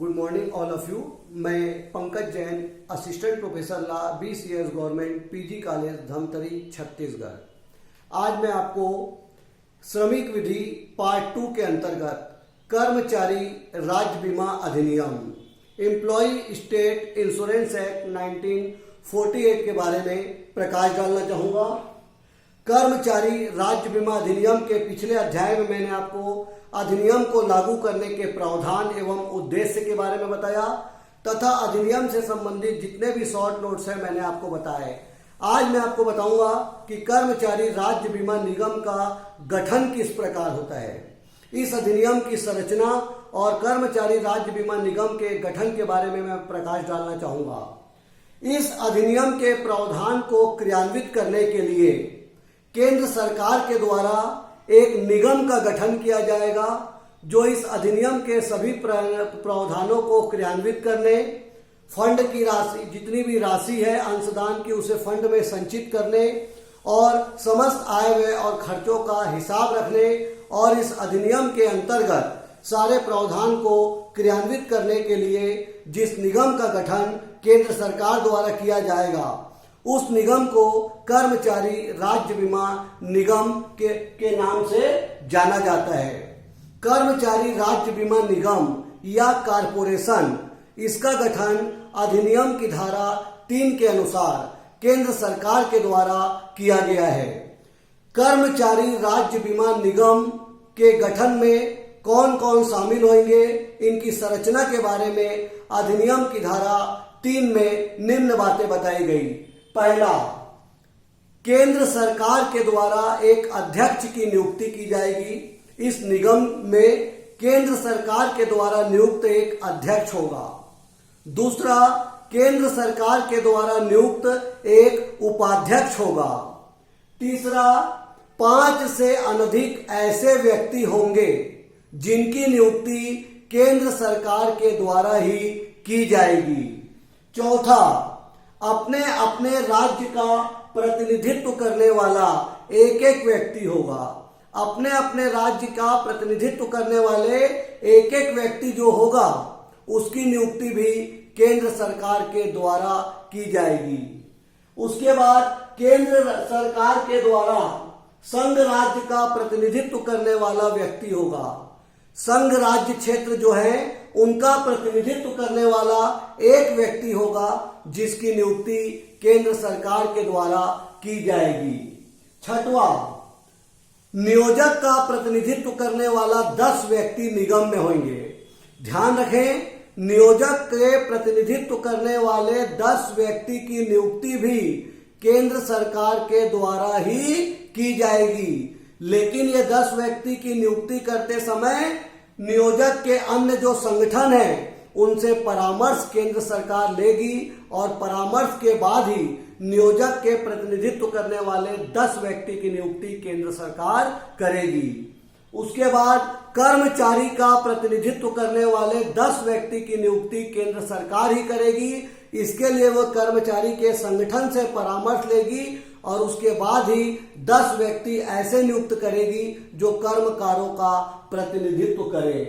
Good morning all of you. मैं Pankaj Jain, assistant professor law, BCS government PG college Dhamtari Chhattisgarh. आज मैं आपको श्रमिक विधि पार्ट 2 के अंतर्गत कर्मचारी राज्य बीमा अधिनियम एम्प्लॉय स्टेट इंश्योरेंस एक्ट 1948 के बारे में प्रकाश डालना चाहूंगा। कर्मचारी राज्य बीमा अधिनियम के पिछले अध्याय में मैंने आपको अधिनियम को लागू करने के प्रावधान एवं उद्देश्य के बारे में बताया तथा अधिनियम से संबंधित जितने भी शॉर्ट नोट्स हैं मैंने आपको बताए। आज मैं आपको बताऊंगा कि कर्मचारी राज्य बीमा निगम का गठन किस प्रकार होता है। इस अधिनियम की संरचना और कर्मचारी राज्य बीमा निगम के गठन के बारे में मैं प्रकाश डालना चाहूंगा। इस अधिनियम के प्रावधान को क्रियान्वित करने के लिए केंद्र सरकार के द्वारा एक निगम का गठन किया जाएगा जो इस अधिनियम के सभी प्रावधानों को क्रियान्वित करने, फंड की राशि जितनी भी राशि है अंशदान की उसे फंड में संचित करने और समस्त आय व्यय और खर्चों का हिसाब रखने और इस अधिनियम के अंतर्गत सारे प्रावधान को क्रियान्वित करने के लिए जिस निगम का गठन केंद्र सरकार द्वारा किया जाएगा उस निगम को कर्मचारी राज्य बीमा निगम के नाम से जाना जाता है। कर्मचारी राज्य बीमा निगम या कारपोरेशन, इसका गठन अधिनियम की धारा 3 के अनुसार केंद्र सरकार के द्वारा किया गया है। कर्मचारी राज्य बीमा निगम के गठन में कौन कौन शामिल होंगे, इनकी संरचना के बारे में अधिनियम की धारा 3 में निम्न बातें बताई गई। पहला, केंद्र सरकार के द्वारा एक अध्यक्ष की नियुक्ति की जाएगी। इस निगम में केंद्र सरकार के द्वारा नियुक्त एक अध्यक्ष होगा। दूसरा, केंद्र सरकार के द्वारा नियुक्त एक उपाध्यक्ष होगा। तीसरा, 5 से अनधिक ऐसे व्यक्ति होंगे जिनकी नियुक्ति केंद्र सरकार के द्वारा ही की जाएगी। चौथा, अपने अपने राज्य का प्रतिनिधित्व करने वाला एक एक व्यक्ति होगा। अपने अपने राज्य का प्रतिनिधित्व करने वाले एक एक व्यक्ति जो होगा उसकी नियुक्ति भी केंद्र सरकार के द्वारा की जाएगी। उसके बाद केंद्र सरकार के द्वारा संघ राज्य का प्रतिनिधित्व करने वाला व्यक्ति होगा। संघ राज्य क्षेत्र जो है उनका प्रतिनिधित्व करने वाला एक व्यक्ति होगा जिसकी नियुक्ति केंद्र सरकार के द्वारा की जाएगी। छठवां, नियोजक का प्रतिनिधित्व करने वाला 10 व्यक्ति निगम में होंगे। ध्यान रखें, नियोजक के प्रतिनिधित्व करने वाले 10 व्यक्ति की नियुक्ति भी केंद्र सरकार के द्वारा ही की जाएगी। लेकिन ये 10 व्यक्ति की नियुक्ति करते समय नियोजक के अन्य जो संगठन है उनसे परामर्श केंद्र सरकार लेगी और परामर्श के बाद ही नियोजक के प्रतिनिधित्व करने वाले 10 व्यक्ति की नियुक्ति केंद्र सरकार करेगी। उसके बाद कर्मचारी का प्रतिनिधित्व करने वाले 10 व्यक्ति की नियुक्ति केंद्र सरकार ही करेगी। इसके लिए वो कर्मचारी के संगठन से परामर्श लेगी और उसके बाद ही 10 व्यक्ति ऐसे नियुक्त करेगी जो कर्मकारों का प्रतिनिधित्व करे।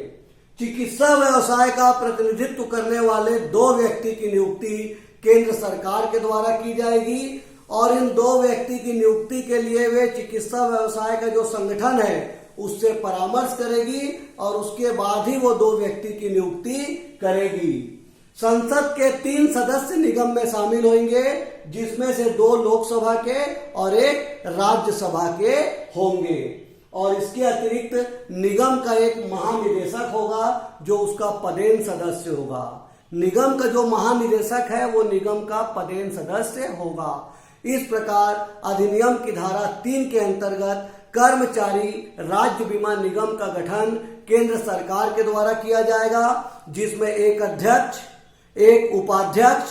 चिकित्सा व्यवसाय का प्रतिनिधित्व करने वाले 2 व्यक्ति की नियुक्ति केंद्र सरकार के द्वारा की जाएगी और इन 2 व्यक्ति की नियुक्ति के लिए वे चिकित्सा व्यवसाय का जो संगठन है उससे परामर्श करेगी और उसके बाद ही वो 2 व्यक्ति की नियुक्ति करेगी। संसद के 3 सदस्य निगम में शामिल होंगे जिसमें से 2 लोकसभा के और 1 राज्यसभा के होंगे और इसके अतिरिक्त निगम का एक महानिदेशक होगा जो उसका पदेन सदस्य होगा। निगम का जो महानिदेशक है वो निगम का पदेन सदस्य होगा। इस प्रकार अधिनियम की धारा 3 के अंतर्गत कर्मचारी राज्य बीमा निगम का गठन केंद्र सरकार के द्वारा किया जाएगा जिसमें एक अध्यक्ष, एक उपाध्यक्ष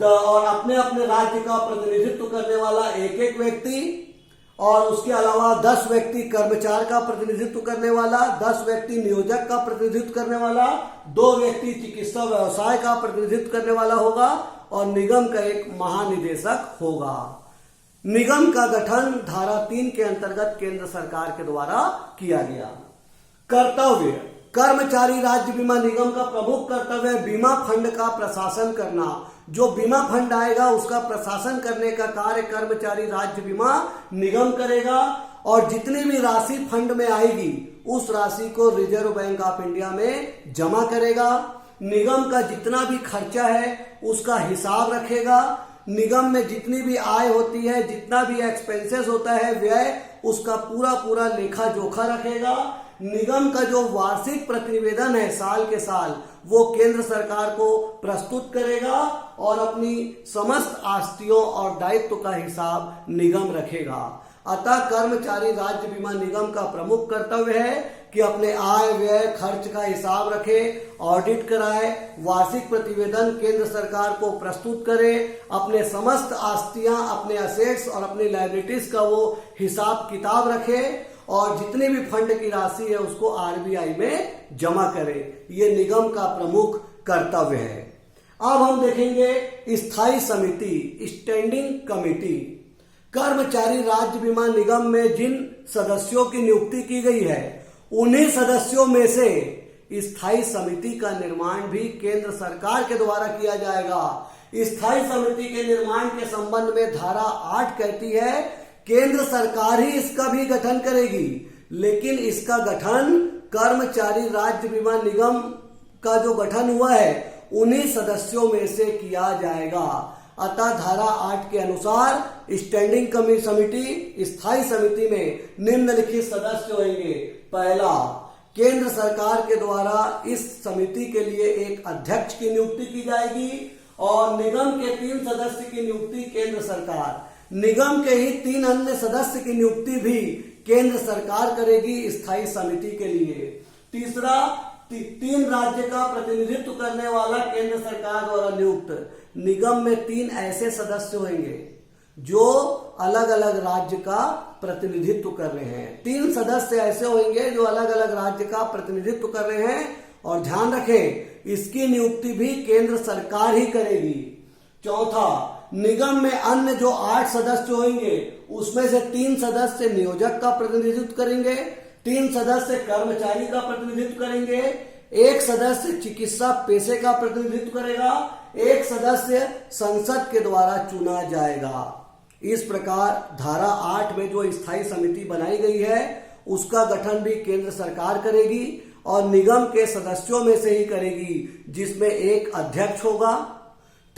और अपने अपने राज्य का प्रतिनिधित्व करने वाला एक एक व्यक्ति और उसके अलावा 10 व्यक्ति कर्मचारी का प्रतिनिधित्व करने वाला, 10 व्यक्ति नियोजक का प्रतिनिधित्व करने वाला, 2 व्यक्ति चिकित्सा व्यवसाय का प्रतिनिधित्व करने वाला होगा और निगम का एक महानिदेशक होगा। निगम का गठन धारा 3 के अंतर्गत केंद्र सरकार के द्वारा किया गया। कर्तव्य, कर्मचारी राज्य बीमा निगम का प्रमुख कर्तव्य है बीमा फंड का प्रशासन करना। जो बीमा फंड आएगा उसका प्रशासन करने का कार्य कर्मचारी राज्य बीमा निगम करेगा और जितनी भी राशि फंड में आएगी उस राशि को रिजर्व बैंक ऑफ इंडिया में जमा करेगा। निगम का जितना भी खर्चा है उसका हिसाब रखेगा। निगम में जितनी भी आय होती है, जितना भी एक्सपेंसेस होता है, व्यय, उसका पूरा पूरा लेखा जोखा रखेगा। निगम का जो वार्षिक प्रतिवेदन है साल के साल, वो केंद्र सरकार को प्रस्तुत करेगा और अपनी समस्त आस्तियों और दायित्व का हिसाब निगम रखेगा। अतः कर्मचारी राज्य बीमा निगम का प्रमुख कर्तव्य है कि अपने आय व्यय खर्च का हिसाब रखे, ऑडिट कराए, वार्षिक प्रतिवेदन केंद्र सरकार को प्रस्तुत करे, अपने समस्त आस्तियां, अपने असेट्स और अपनी लायबिलिटीज का वो हिसाब किताब रखे और जितनी भी फंड की राशि है उसको आरबीआई में जमा करे। ये निगम का प्रमुख कर्तव्य है। अब हम देखेंगे स्थायी समिति, स्टैंडिंग कमेटी। कर्मचारी राज्य बीमा निगम में जिन सदस्यों की नियुक्ति की गई है उन्हीं सदस्यों में से स्थायी समिति का निर्माण भी केंद्र सरकार के द्वारा किया जाएगा। स्थायी समिति के निर्माण के संबंध में धारा 8 कहती है केंद्र सरकार ही इसका भी गठन करेगी, लेकिन इसका गठन कर्मचारी राज्य बीमा निगम का जो गठन हुआ है उन्हीं सदस्यों में से किया जाएगा। अतः धारा 8 के अनुसार स्टैंडिंग कमेटी, स्थायी समिति में निम्नलिखित सदस्य होंगे। पहला, केंद्र सरकार के द्वारा इस समिति के लिए एक अध्यक्ष की नियुक्ति की जाएगी और निगम के 3 सदस्य की नियुक्ति केंद्र सरकार, निगम के ही 3 अन्य सदस्य की नियुक्ति भी केंद्र सरकार करेगी स्थायी समिति के लिए। तीसरा, 3 राज्य का प्रतिनिधित्व करने वाला केंद्र सरकार द्वारा नियुक्त। निगम में 3 ऐसे सदस्य होंगे जो अलग अलग राज्य का प्रतिनिधित्व कर रहे हैं। 3 सदस्य ऐसे होंगे जो अलग अलग राज्य का प्रतिनिधित्व कर रहे हैं और ध्यान रखें इसकी नियुक्ति भी केंद्र सरकार ही करेगी। चौथा, निगम में अन्य जो 8 सदस्य होंगे उसमें से 3 सदस्य नियोजक का प्रतिनिधित्व करेंगे, 3 सदस्य कर्मचारी का प्रतिनिधित्व करेंगे, 1 सदस्य चिकित्सा पेशे का प्रतिनिधित्व करेगा, 1 सदस्य संसद के द्वारा चुना जाएगा। इस प्रकार धारा 8 में जो स्थायी समिति बनाई गई है उसका गठन भी केंद्र सरकार करेगी और निगम के सदस्यों में से ही करेगी, जिसमें एक अध्यक्ष होगा,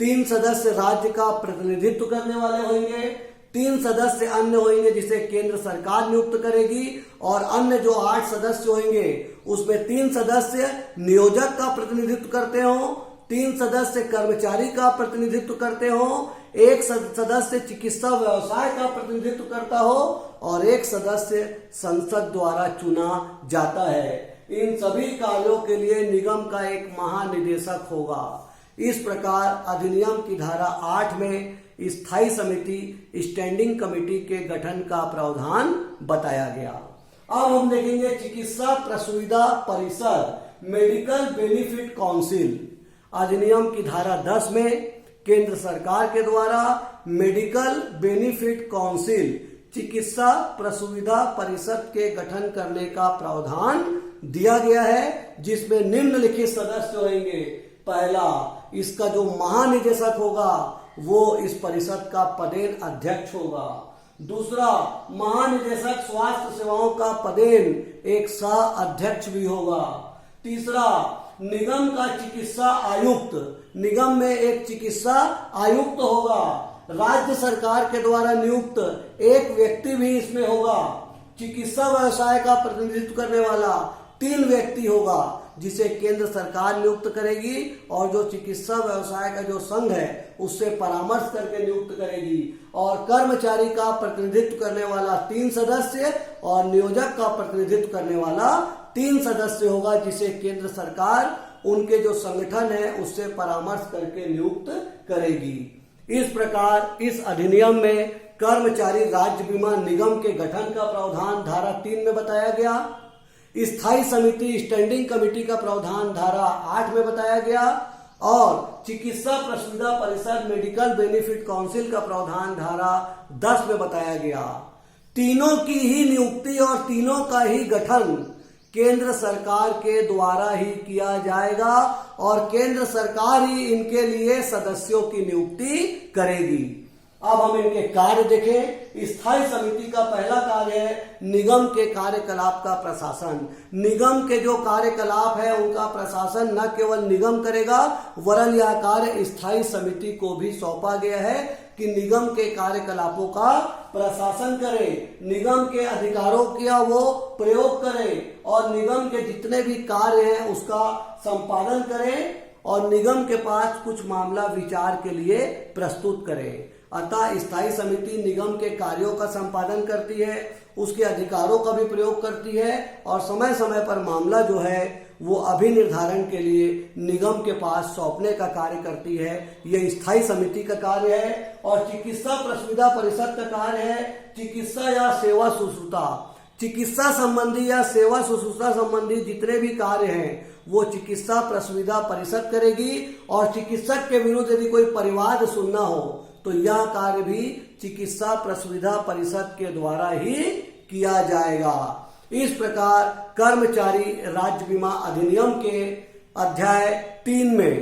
3 सदस्य राज्य का प्रतिनिधित्व करने वाले होंगे, 3 सदस्य अन्य होंगे जिसे केंद्र सरकार नियुक्त करेगी और अन्य जो 8 सदस्य होंगे उसमें 3 सदस्य नियोजक का प्रतिनिधित्व करते हो, 3 सदस्य कर्मचारी का प्रतिनिधित्व करते हो, 1 सदस्य चिकित्सा व्यवसाय का प्रतिनिधित्व करता हो और 1 सदस्य संसद द्वारा चुना जाता है। इन सभी कार्यों के लिए निगम का एक महानिदेशक होगा। इस प्रकार अधिनियम की धारा 8 में स्थायी समिति, स्टैंडिंग कमेटी के गठन का प्रावधान बताया गया। अब हम देखेंगे चिकित्सा प्रसुविधा परिषद, मेडिकल बेनिफिट काउंसिल। अधिनियम की धारा 10 में केंद्र सरकार के द्वारा मेडिकल बेनिफिट काउंसिल, चिकित्सा प्रसुविधा परिषद के गठन करने का प्रावधान दिया गया है, जिसमें निम्नलिखित सदस्य होंगे। पहला, इसका जो महानिदेशक होगा वो इस परिषद का पदेन अध्यक्ष होगा। दूसरा, महानिदेशक स्वास्थ्य सेवाओं का पदेन एक सह अध्यक्ष भी होगा। तीसरा, निगम का चिकित्सा आयुक्त, निगम में एक चिकित्सा आयुक्त होगा। राज्य सरकार के द्वारा नियुक्त एक व्यक्ति भी इसमें होगा। चिकित्सा व्यवसाय का प्रतिनिधित्व करने वाला 3 व्यक्ति होगा जिसे केंद्र सरकार नियुक्त करेगी और जो चिकित्सा व्यवसाय का जो संघ है उससे परामर्श करके नियुक्त करेगी। और कर्मचारी का प्रतिनिधित्व करने वाला 3 सदस्य और नियोजक का प्रतिनिधित्व करने वाला 3 सदस्य होगा जिसे केंद्र सरकार उनके जो संगठन है उससे परामर्श करके नियुक्त करेगी। इस प्रकार इस अधिनियम में कर्मचारी राज्य बीमा निगम के गठन का प्रावधान धारा 3 में बताया गया। स्थायी समिति, स्टैंडिंग कमेटी का प्रावधान धारा 8 में बताया गया और चिकित्सा प्रसुविधा परिषद, मेडिकल बेनिफिट काउंसिल का प्रावधान धारा 10 में बताया गया। तीनों की ही नियुक्ति और तीनों का ही गठन केंद्र सरकार के द्वारा ही किया जाएगा और केंद्र सरकार ही इनके लिए सदस्यों की नियुक्ति करेगी। अब हम इनके कार्य देखें। स्थायी समिति का पहला कार्य है निगम के कार्यकलाप का प्रशासन। निगम के जो कार्यकलाप है उनका प्रशासन न केवल निगम करेगा वरन यह कार्य स्थायी समिति को भी सौंपा गया है कि निगम के कार्यकलापों का प्रशासन करे, निगम के अधिकारों का वो प्रयोग करे और निगम के जितने भी कार्य हैं उसका संपादन करे और निगम के पास कुछ मामला विचार के लिए प्रस्तुत करे। अतः स्थायी समिति निगम के कार्यों का संपादन करती है, उसके अधिकारों का भी प्रयोग करती है और समय समय पर मामला जो है वो अभिनिर्धारण के लिए निगम के पास सौंपने का कार्य करती है। यह स्थायी समिति का कार्य है। और चिकित्सा प्रसुविधा परिषद का कार्य है चिकित्सा या सेवा शुश्रूषा। चिकित्सा संबंधी या सेवा शुश्रूषा संबंधी जितने भी कार्य हैं वो चिकित्सा प्रसुविधा परिषद करेगी और चिकित्सक के विरुद्ध यदि कोई परिवाद सुनना हो तो यह कार्य भी चिकित्सा प्रसुविधा परिषद के द्वारा ही किया जाएगा। इस प्रकार कर्मचारी राज्य बीमा अधिनियम के अध्याय 3 में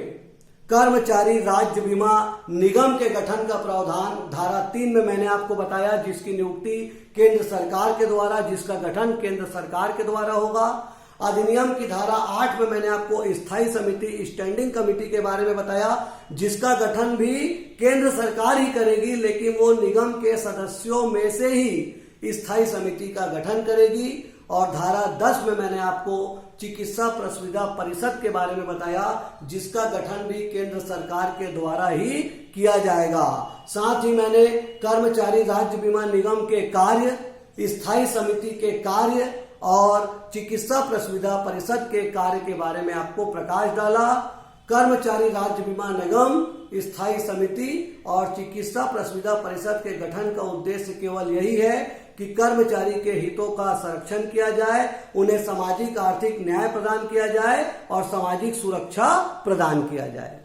कर्मचारी राज्य बीमा निगम के गठन का प्रावधान धारा 3 में मैंने आपको बताया, जिसकी नियुक्ति केंद्र सरकार के द्वारा, जिसका गठन केंद्र सरकार के द्वारा होगा। अधिनियम की धारा 8 में मैंने आपको स्थायी समिति स्टैंडिंग कमेटी के बारे में बताया, जिसका गठन भी केंद्र सरकार ही करेगी, लेकिन वो निगम के सदस्यों में से ही स्थायी समिति का गठन करेगी। और धारा 10 में मैंने आपको चिकित्सा प्रसुविधा परिषद के बारे में बताया, जिसका गठन भी केंद्र सरकार के द्वारा ही किया जाएगा। साथ ही मैंने कर्मचारी राज्य बीमा निगम के कार्य, स्थायी समिति के कार्य और चिकित्सा प्रसुविधा परिषद के कार्य के बारे में आपको प्रकाश डाला। कर्मचारी राज्य बीमा निगम, स्थायी समिति और चिकित्सा प्रसुविधा परिषद के गठन का उद्देश्य केवल यही है कि कर्मचारी के हितों का संरक्षण किया जाए, उन्हें सामाजिक आर्थिक न्याय प्रदान किया जाए और सामाजिक सुरक्षा प्रदान किया जाए।